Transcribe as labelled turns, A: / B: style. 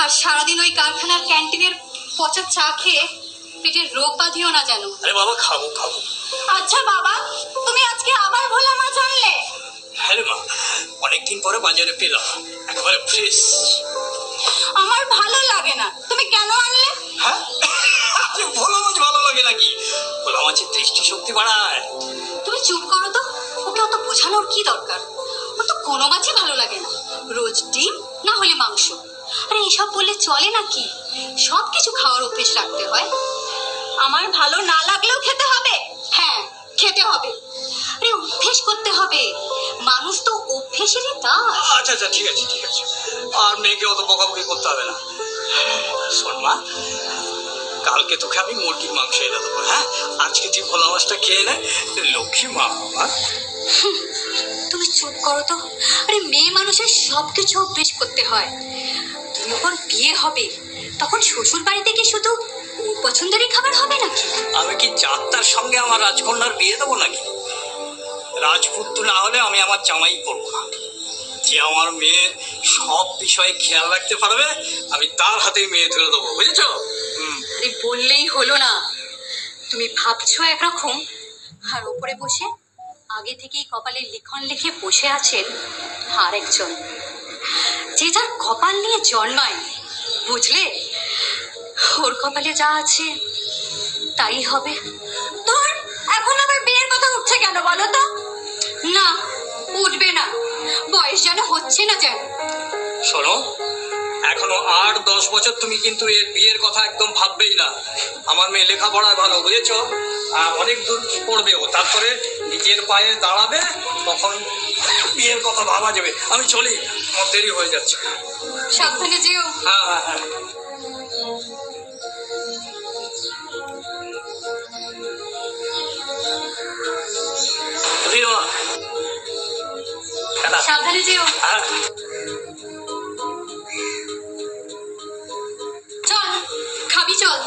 A: আর সারাদিন ওই কারখানার ক্যান্টিনের পচা চা খেয়ে পেটের রোগ বাঁধিও না যেন।
B: আরে বাবা, খাবো খাবো।
A: আচ্ছা বাবা, তুমি আজকে আবার ভোলা মাছ আনলে?
B: হ্যাঁ রে মা, অনেকদিন পরে বাজারে পেলাম, একেবারে ফ্রেশ।
A: আমার ভালো লাগে না, তুমি কেন আনলে?
B: হ্যাঁ, ভোলা মাছ ভালো লাগে নাকি? ভোলা মাছের দৃষ্টি শক্তি বাড়ায়।
A: তুমি চুপ করো তো, ওকে অত বোঝানোর কি দরকার? ওর তো কোনো মাছই ভালো লাগে না, রোজ ডিম না হলে মাংস। আরে এসব বললে চলে নাকি? সব কিছু খাওয়ার অভ্যেস রাখতে হয়। আমার ভালো না লাগলেও খেতে হবে। হ্যাঁ, খেতে হবে। আরে অভ্যেস করতে হবে, মানুষ তো অভ্যেসেরই দাস।
B: আচ্ছা আচ্ছা, ঠিক আছে ঠিক আছে, আর মেয়েকে অত বকাবকি করতে হবে না। শোন মা, কালকে তোকে আমি মুরগির মাংস এনে দেবো। হ্যাঁ, আজকে তুই ভোলা মাছটা খেয়ে নে, লক্ষ্মী মা আমার।
A: তুমি চুপ করো তো। আরে মেয়ে মানুষের সবকিছু অভ্যেস করতে হয়। যখন বিয়ে হবে তখন শ্বশুর বাড়িতে কি শুধু ওর পছন্দেরই খাবার হবে নাকি?
B: আমি কি যাত্রার সঙ্গে আমার রাজকন্যার বিয়ে দেবো নাকি? রাজপুত্র না হলে আমি আমার জামাই করবো না। যে আমার মেয়ের সব বিষয়ে খেয়াল রাখতে পারবে, আমি তার হাতেই মেয়ে ধরে দেবো, বুঝেছো?
A: আরে বললেই হলো না। তুমি ভাবছো একরকম, আর ওপরে বসে আগে থেকেই কপালে লিখন লিখে বসে আছেন আর একজন, যে যার কপাল নিয়ে জন্মায়, বুঝলে? ওর কপালে যা আছে তাই হবে। ধর, এখন আবার বিয়ের কথা উঠছে কেন বলো তো? না, উঠবে না, বয়স যেন হচ্ছে না যেন।
B: শোনো, এখনো 8-10 বছর তুমি কিন্তু এর বিয়ের কথা একদম ভাববেই না। আমার মেয়ে লেখাপড়ায় ভালো, বুঝেছো? অনেক দূর পড়বেও, তারপরে নিজের পায়ে দাঁড়াবে, তখন বিয়ের কথা ভাবা যাবে। আমি চলি, আমার দেরি হয়ে যাচ্ছে।
A: সাবধানে যেও।
B: হ্যাঁ হ্যাঁ হ্যাঁ।
A: সাবধানে যেও।
B: হ্যাঁ।
A: চল, খাবি চল।